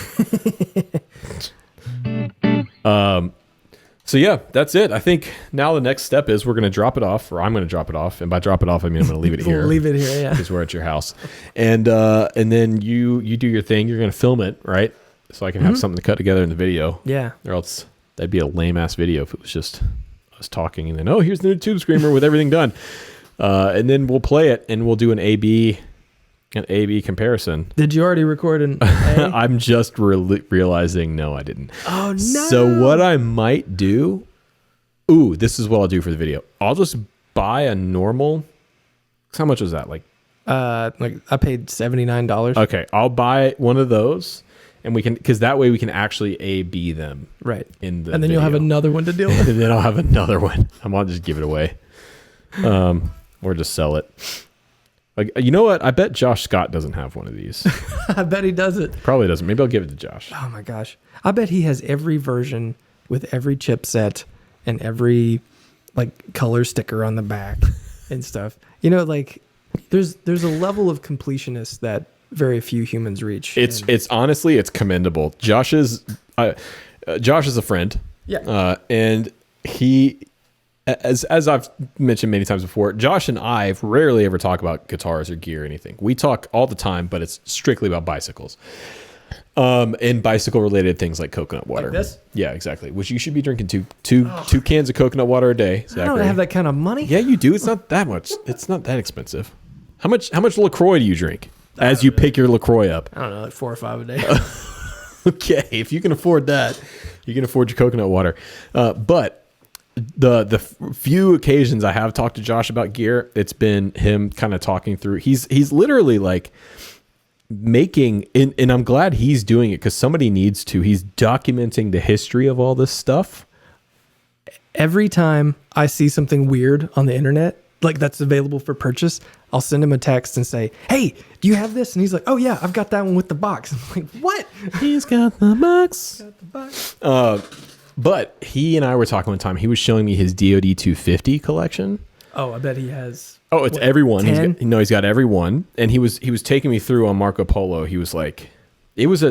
So yeah, that's it. I think now the next step is we're going to drop it off, or I'm going to drop it off. And by drop it off, I mean I'm going to leave it here. We'll leave it here, yeah. Because we're at your house. And then you do your thing. You're going to film it, right? So I can have something to cut together in the video. Yeah. Or else that'd be a lame-ass video if it was just us talking and then, oh, here's the new Tube Screamer with everything done. And then we'll play it and we'll do an A/B comparison. Did you already record an A? I'm just realizing, no, I didn't. Oh, no. So what I might do, this is what I'll do for the video. I'll just buy a normal, how much was that? Like I paid $79. Okay, I'll buy one of those. And we can, because that way we can actually A/B them. Right. In the and then video. you'll have another one to deal with. And then I'll have another one. I might just give it away. Or just sell it. Like, you know what? I bet Josh Scott doesn't have one of these. I bet he doesn't. Probably doesn't. Maybe I'll give it to Josh. Oh my gosh. I bet he has every version with every chipset and every like color sticker on the back and stuff. You know, like there's a level of completionist that very few humans reach. It's honestly, it's commendable. Josh is a friend. Yeah. And he, as I've mentioned many times before, Josh and I rarely ever talk about guitars or gear or anything. We talk all the time, but it's strictly about bicycles. And bicycle related things like coconut water. Like this? Yeah, exactly. Which you should be drinking two cans of coconut water a day. Zachary. I don't have that kind of money. Yeah, you do. It's not that much. It's not that expensive. How much LaCroix do you drink as you pick your LaCroix up? I don't know, like 4 or 5 a day. Okay, if you can afford that, you can afford your coconut water. But the few occasions I have talked to Josh about gear, it's been him kind of talking through. He's literally like making, and I'm glad he's doing it because somebody needs to. He's documenting the history of all this stuff. Every time I see something weird on the internet, like that's available for purchase, I'll send him a text and say, "Hey, do you have this?" And he's like, "Oh yeah, I've got that one with the box." I'm like, "What?" He's got the box. But he and I were talking one time. He was showing me his DoD 250 collection. Oh, I bet he has. Oh, it's every one. 10? He's got every one. And he was taking me through on Marco Polo. He was like, it was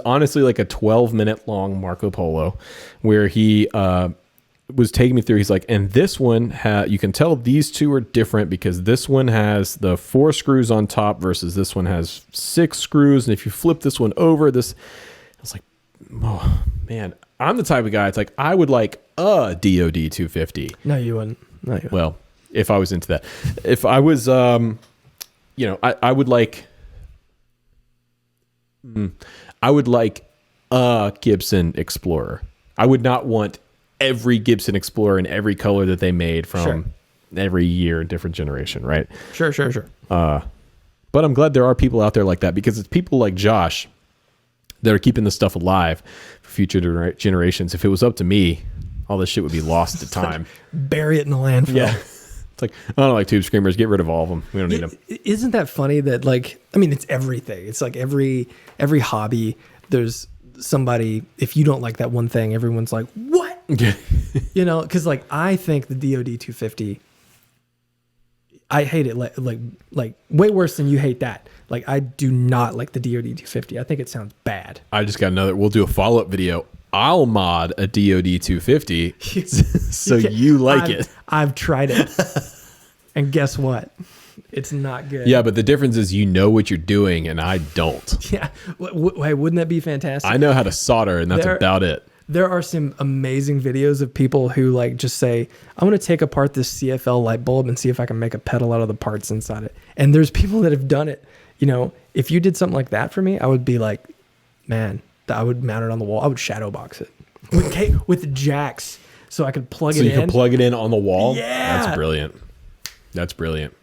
honestly like a 12-minute long Marco Polo where he was taking me through. He's like, and this one, you can tell these two are different because this one has the 4 screws on top versus this one has 6 screws. And if you flip this one over, I was like, oh, man, I'm the type of guy. It's like, I would like a DoD 250. No, you wouldn't. Well, if I was into that, if I was, I would like a Gibson Explorer. I would not want every Gibson Explorer in every color that they made from every year, different generation, right? Sure. But I'm glad there are people out there like that because it's people like Josh that are keeping this stuff alive for future generations. If it was up to me, all this shit would be lost to time. Bury it in the landfill. Yeah. It's like, I don't like Tube Screamers. Get rid of all of them. We don't need them. Isn't that funny that it's everything. It's like every hobby, there's somebody, if you don't like that one thing, everyone's like, what? Because like I think the DoD 250, I hate it like way worse than you hate that. Like I do not like the DoD 250. I think it sounds bad. I just got another. We'll do a follow-up video. I'll mod a DoD 250 so you like it. I've tried it. And guess what? It's not good. Yeah, but the difference is you know what you're doing and I don't. Yeah. Hey, wouldn't that be fantastic? I know how to solder and that's about it. There are some amazing videos of people who like just say, I want to take apart this CFL light bulb and see if I can make a pedal out of the parts inside it. And there's people that have done it. If you did something like that for me, I would be like, man, I would mount it on the wall. I would shadow box it with jacks so I could plug it in. So you can plug it in on the wall? Yeah. That's brilliant.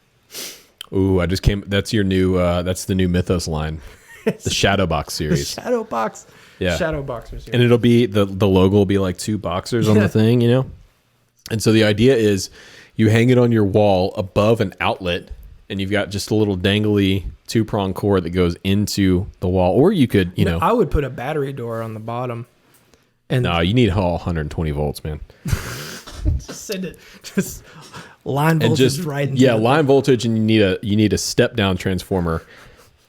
Ooh, that's your new, that's the new Mythos line. The Shadow Box series. The Shadow Box. Yeah. Shadow Boxer series. And it'll be, the logo will be like 2 boxers on the thing, And so the idea is you hang it on your wall above an outlet and you've got just a little dangly 2-prong cord that goes into the wall. Or you could, I would put a battery door on the bottom. And no, you need all 120 volts, man. Just send it. Just line voltage right into it. Line voltage, and you need a step down transformer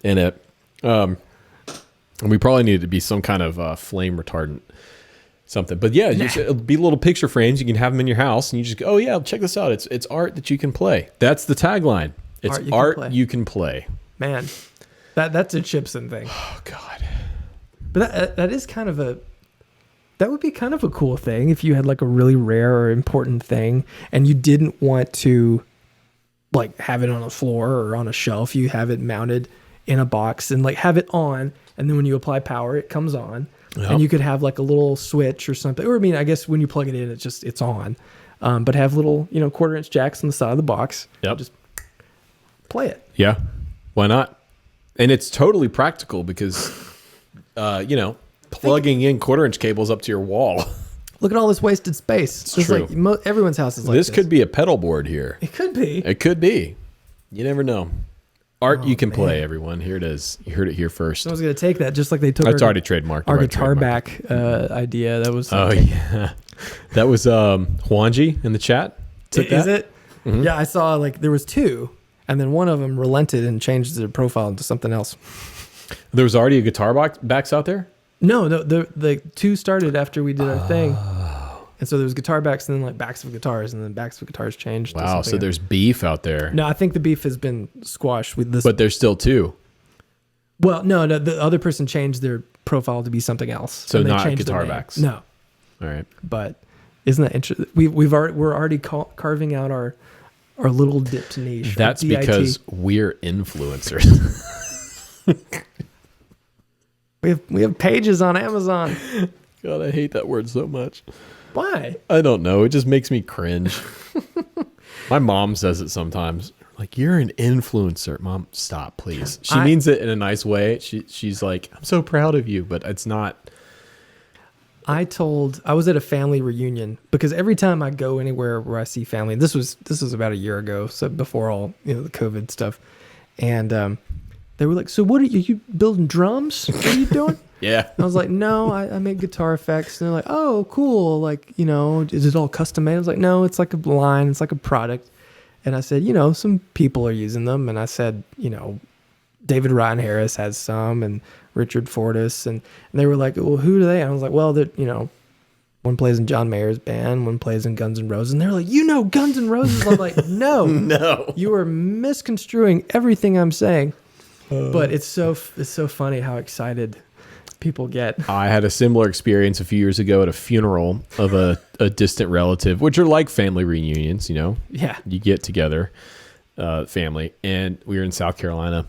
in it. And we probably need it to be some kind of flame retardant. Something, but yeah, it'll be little picture frames. You can have them in your house, and you just go, "Oh yeah, check this out. It's art that you can play." That's the tagline. It's art you can play. Man, that's a Chipson thing. Oh God! But that is kind of that would be kind of a cool thing if you had like a really rare or important thing, and you didn't want to like have it on a floor or on a shelf. You have it mounted in a box and like have it on, and then when you apply power, it comes on. Yep. And you could have like a little switch or something. Or I guess when you plug it in, it's on. But have little, 1/4-inch jacks on the side of the box. Yep. Just play it. Yeah. Why not? And it's totally practical because, plugging in 1/4-inch cables up to your wall. Look at all this wasted space. It's true. Like everyone's house is like this. This could be a pedal board here. It could be. It could be. You never know. Art you can play, everyone. Here it is. You heard it here first. Someone's going to take that just like they took That's already trademarked. Our guitar back idea. That was... yeah. That was Juanji in the chat. Is it? Mm-hmm. Yeah, I saw like there was 2, and then one of them relented and changed their profile into something else. There was already a guitar backs out there? No, the 2 started after we did our thing. And so there was guitar backs and then like backs of guitars and then backs of guitars changed. Wow, so there's beef out there. No, I think the beef has been squashed with this. But there's still 2. Well, no, the other person changed their profile to be something else. So and they not changed their guitar name. backs. No. All right. But isn't that interesting? We're already carving out our little dipped niche. That's because we're influencers. We have pages on Amazon. God, I hate that word so much. Why? I don't know. It just makes me cringe. My mom says it sometimes. Like, you're an influencer. Mom, stop, please. She means it in a nice way. She's like, I'm so proud of you, but it's not. I was at a family reunion because every time I go anywhere where I see family, this was about a year ago, so before all the COVID stuff, and they were like, "So what are you building drums? What are you doing?" Yeah. And I was like, "No, I make guitar effects." And they're like, "Oh, cool! Like, is it all custom made?" I was like, "No, it's like a line, it's like a product." And I said, some people are using them, and I said, David Ryan Harris has some, and Richard Fortas, and they were like, well, who are they? And I was like, well, one plays in John Mayer's band, one plays in Guns N' Roses, and they're like, Guns N' Roses? I'm like, no, no, you are misconstruing everything I'm saying. But it's so funny how excited people get. I had a similar experience a few years ago at a funeral of a distant relative, which are like family reunions, Yeah. You get together, family, and we were in South Carolina,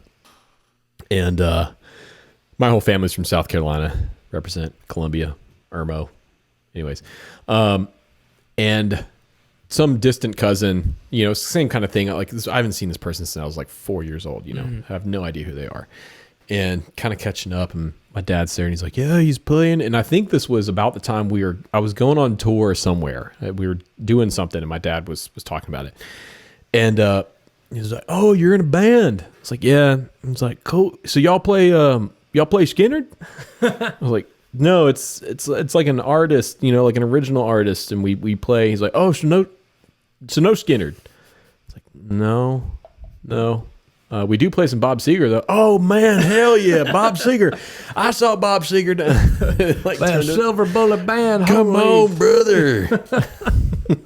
and my whole family's from South Carolina, represent Columbia, Irmo, anyways, and some distant cousin, same kind of thing. Like this, I haven't seen this person since I was like 4 years old. I have no idea who they are, and kind of catching up. And my dad's there, and he's like, "Yeah, he's playing." And I think this was about the time I was going on tour somewhere. We were doing something, and my dad was talking about it, and he was like, "Oh, you're in a band?" It's like, "Yeah." He's like, "Cool. So y'all play Skinner?" I was like, "No, it's like an artist, like an original artist, and we play." He's like, "Oh, so no Skinner." It's like, no. We do play some Bob Seger though. Oh man, hell yeah, Bob Seger! I saw Bob Seger down like that Silver Bullet Band. Come on, brother.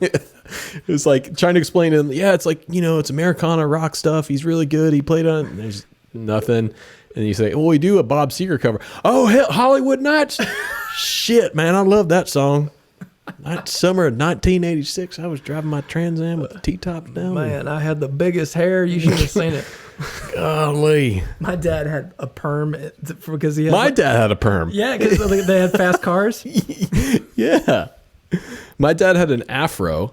It was like trying to explain to him. Yeah, it's like it's Americana rock stuff. He's really good. He played on. And there's nothing, and you say, "Oh, we do a Bob Seger cover." Oh, hell, Hollywood Nights. Shit, man, I love that song. That summer of 1986, I was driving my Trans Am with the T-tops down. Man, I had the biggest hair. You should have seen it. Golly. My dad had a perm because he had... My dad had a perm. Yeah, because they had fast cars. Yeah. My dad had an afro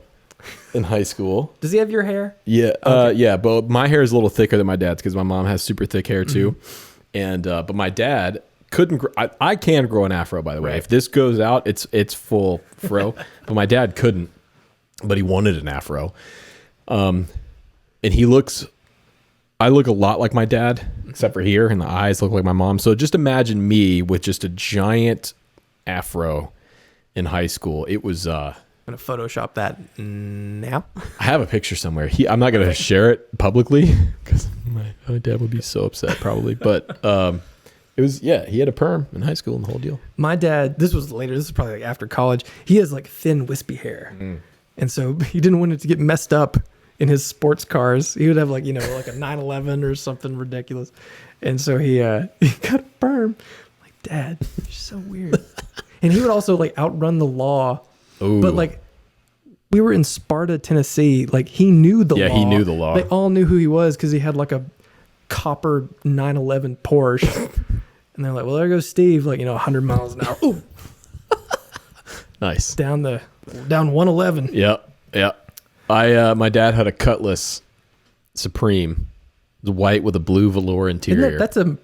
in high school. Does he have your hair? Yeah. Okay. Yeah, but my hair is a little thicker than my dad's because my mom has super thick hair too. And but my dad... couldn't I can grow an afro, by the way. Right. If this goes out, it's full fro. But my dad couldn't, but he wanted an afro. And I look a lot like my dad, except for here, and the eyes look like my mom. So just imagine me with just a giant afro in high school. It was I'm gonna Photoshop that now. I have a picture somewhere. I'm not gonna share it publicly because my dad would be so upset probably. But it was, he had a perm in high school and the whole deal. My dad, this was later, this is probably like after college. He has like thin, wispy hair. And so he didn't want it to get messed up in his sports cars. He would have like, like a 911 or something ridiculous. And so he got a perm. I'm like, Dad, you're so weird. And he would also like outrun the law. Ooh. But like, we were in Sparta, Tennessee. Like he knew the law. Yeah, he knew the law. They all knew who he was because he had like a copper 911 Porsche. And they're like, well, there goes Steve, like, 100 miles an hour. Ooh. Nice. Down 111. Yep. My dad had a Cutlass Supreme. It was white with a blue velour interior. That's a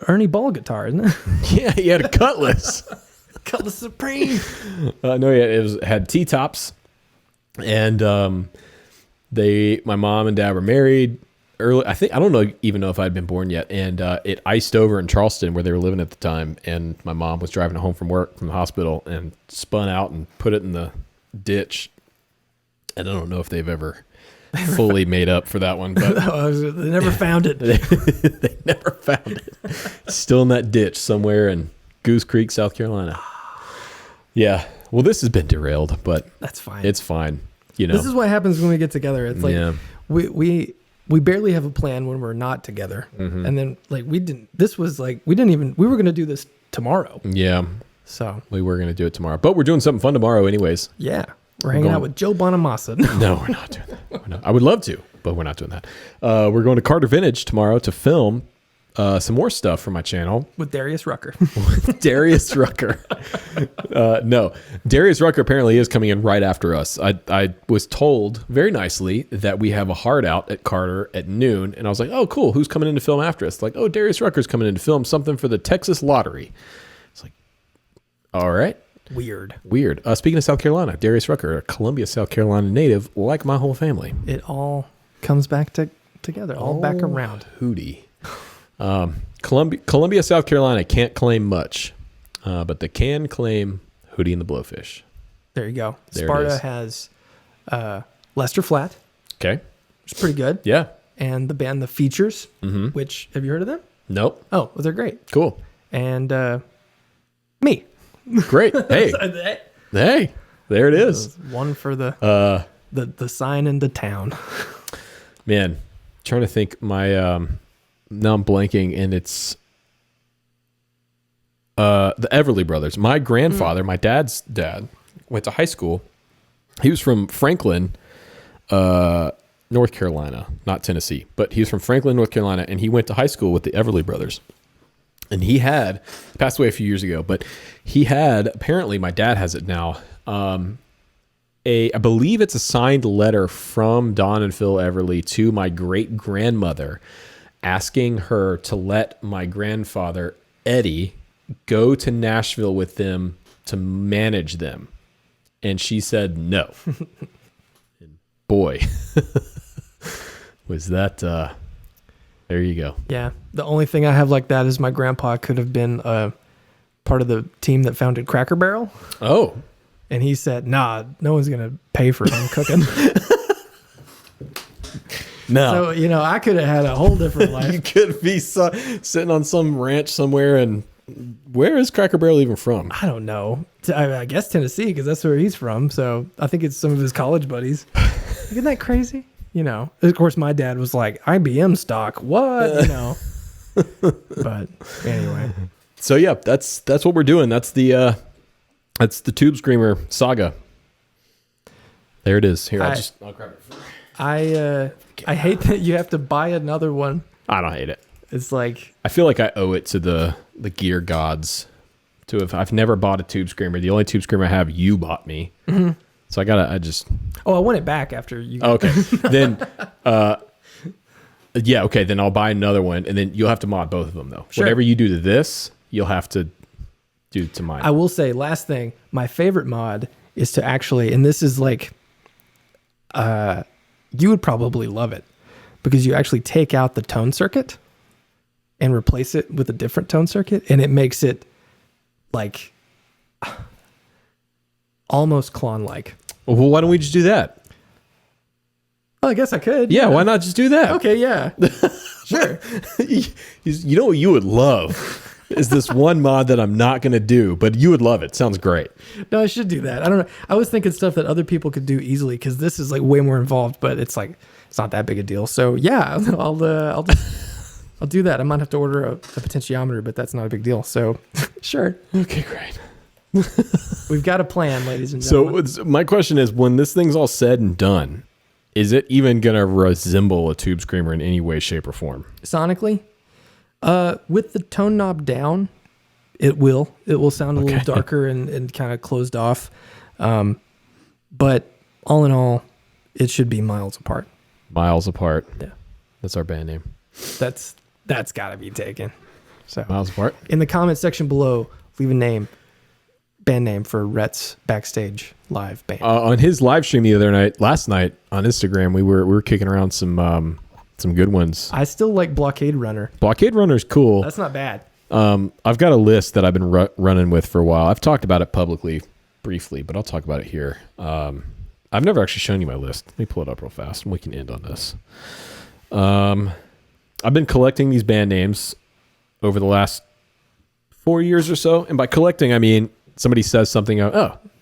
Ernie Ball guitar, isn't it? Yeah, he had a Cutlass. Cutlass Supreme. No, it had T-tops. And my mom and dad were married early. I don't even know if I'd been born yet. And it iced over in Charleston where they were living at the time. And my mom was driving home from work from the hospital and spun out and put it in the ditch. And I don't know if they've ever fully made up for that one, but they never found it. They never found it. Still in that ditch somewhere in Goose Creek, South Carolina. Yeah. Well, this has been derailed, but that's fine. It's fine. This is what happens when we get together. It's like we barely have a plan when we're not together. Mm-hmm. And then like we were going to do this tomorrow. Yeah. So we were going to do it tomorrow, but we're doing something fun tomorrow anyways. Yeah. We're hanging out with Joe Bonamassa. No, we're not doing that. I would love to, but we're not doing that. We're going to Carter Vintage tomorrow to film some more stuff for my channel. With Darius Rucker. Darius Rucker. No, Darius Rucker apparently is coming in right after us. I was told very nicely that we have a hard out at Carter at noon. And I was like, oh, cool. Who's coming in to film after us? Like, oh, Darius Rucker's coming in to film something for the Texas Lottery. It's like, all right. Weird. Speaking of South Carolina, Darius Rucker, a Columbia, South Carolina native, like my whole family. It all comes back together, all back around. Hootie. Columbia, South Carolina can't claim much, but they can claim Hootie and the Blowfish. There you go. There Sparta has Lester Flatt. Okay. Which is pretty good. Yeah. And the band The Features, which, have you heard of them? Nope. Oh, well, they're great. Cool. And me. Great. Hey. Hey. There it is. One for the sign in the town. Man, trying to think my now I'm blanking, and it's the Everly Brothers. My grandfather, my dad's dad, went to high school. He was from Franklin, North Carolina, not Tennessee, but he was from Franklin, North Carolina, and he went to high school with the Everly Brothers. And he passed away a few years ago, but he had, apparently my dad has it now, I believe it's a signed letter from Don and Phil Everly to my great grandmother asking her to let my grandfather, Eddie, go to Nashville with them to manage them. And she said no. And boy, was that, there you go. Yeah. The only thing I have like that is my grandpa could have been part of the team that founded Cracker Barrel. Oh. And he said, nah, no one's going to pay for him cooking. No. So, I could have had a whole different life. You could be sitting on some ranch somewhere. And where is Cracker Barrel even from? I don't know. I guess Tennessee, because that's where he's from. So I think it's some of his college buddies. Isn't that crazy? Of course, my dad was like, IBM stock. What? But anyway. So, yeah, that's what we're doing. That's the Tube Screamer saga. There it is. Here, I'll grab it. I hate that you have to buy another one. I don't hate it. It's like, I feel like I owe it to the gear gods to have. I've never bought a Tube Screamer. The only Tube Screamer I have, you bought me. Mm-hmm. So I want it back after you. Okay. Then, yeah. Okay. Then I'll buy another one, and then you'll have to mod both of them though. Sure. Whatever you do to this, you'll have to do to mine. I will say, last thing, my favorite mod is to actually, and this is like, you would probably love it because you actually take out the tone circuit and replace it with a different tone circuit, and it makes it like almost Klon-like. Well, why don't we just do that? Well, I guess I could. Yeah, why not just do that? Okay, yeah. Sure. You know what you would love is this one mod that I'm not going to do, but you would love it. Sounds great. No, I should do that. I don't know. I was thinking stuff that other people could do easily because this is like way more involved, but it's like, it's not that big a deal. So yeah, I'll do that. I might have to order a potentiometer, but that's not a big deal. So sure. Okay, great. We've got a plan, ladies and gentlemen. So my question is, when this thing's all said and done, is it even going to resemble a Tube Screamer in any way, shape, or form? Sonically? With the tone knob down, it will sound a little darker and kind of closed off. But all in all, it should be miles apart. Miles apart. Yeah. That's our band name. That's got to be taken. So miles apart. In the comment section below, leave a band name for Rhett's backstage live band. On his live stream last night on Instagram, we were kicking around some good ones. I still like Blockade Runner. Blockade Runner's cool. That's not bad. I've got a list that I've been running with for a while. I've talked about it publicly briefly, but I'll talk about it here. I've never actually shown you my list. Let me pull it up real fast and we can end on this. I've been collecting these band names over the last 4 years or so. And by collecting, I mean somebody says something,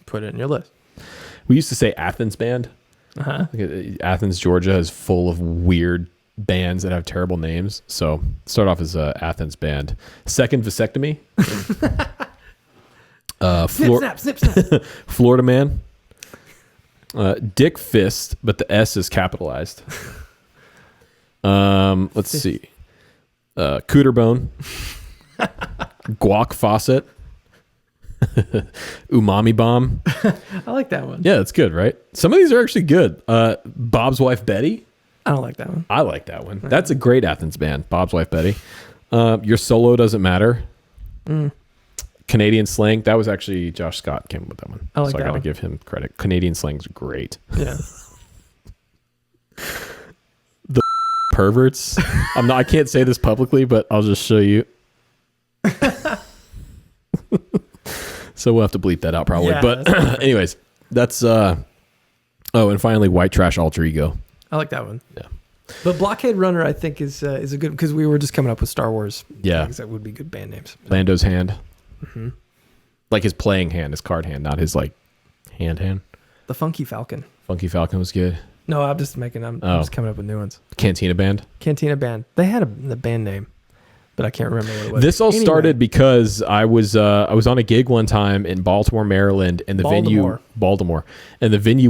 put it in your list. We used to say Athens Band. Uh-huh. Athens, Georgia is full of weird bands that have terrible names. So start off as a Athens band. Second Vasectomy. Snip, snap. Florida Man. Dick Fist, but the S is capitalized. Let's see. Cooter Bone. Guac Faucet. Umami Bomb. I like that one. Yeah, that's good, right? Some of these are actually good. Bob's Wife Betty. I don't like that one. I like that one. That's a great Athens band. Bob's Wife Betty. Your Solo Doesn't Matter. Canadian Slang. That was actually Josh Scott came up with that one. I like so that I got to one. give him credit. Canadian Slang's great. Yeah. The Perverts. I can't say this publicly, but I'll just show you. So we'll have to bleep that out probably. Yeah, but anyways, that's and finally White Trash Alter Ego. I like that one. Yeah. But Blockade Runner, I think, is a good, because we were just coming up with Star Wars. Yeah. Things that would be good band names. Lando's hand. Mm-hmm. Like his playing hand, his card hand, not his like hand. The Funky Falcon. Funky Falcon was good. No, I'm just coming up with new ones. Cantina Band. Cantina Band. They had the band name, but I can't remember what it was. This all started because I was on a gig one time in Baltimore, Maryland, and the venue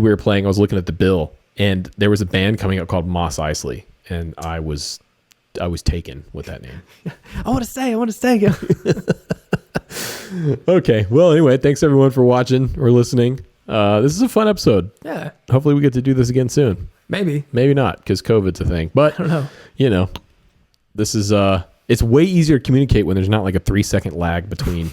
we were playing, I was looking at the bill, and there was a band coming up called Mos Eisley, and I was taken with that name. I want to stay. Okay. Well, anyway, thanks everyone for watching or listening. This is a fun episode. Yeah. Hopefully we get to do this again soon. Maybe not, because COVID's a thing. But I don't know. This is it's way easier to communicate when there's not like a 3-second lag between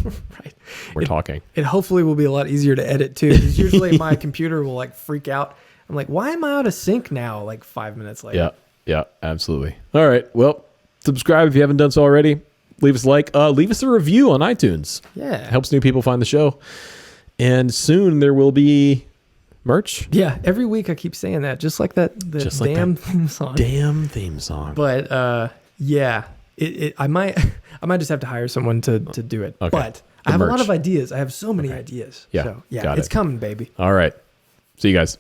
we're talking. It hopefully will be a lot easier to edit too. Because usually my computer will like freak out. I'm like, why am I out of sync now? Like 5 minutes later. Yeah, absolutely. All right. Well, subscribe if you haven't done so already. Leave us a like. Leave us a review on iTunes. Yeah. It helps new people find the show. And soon there will be merch. Yeah. Every week I keep saying that, just like that theme song. Damn theme song. But yeah, I might just have to hire someone to do it. Okay. But I have a lot of ideas. I have so many ideas. Yeah. So yeah, got it's coming, baby. All right. See you guys.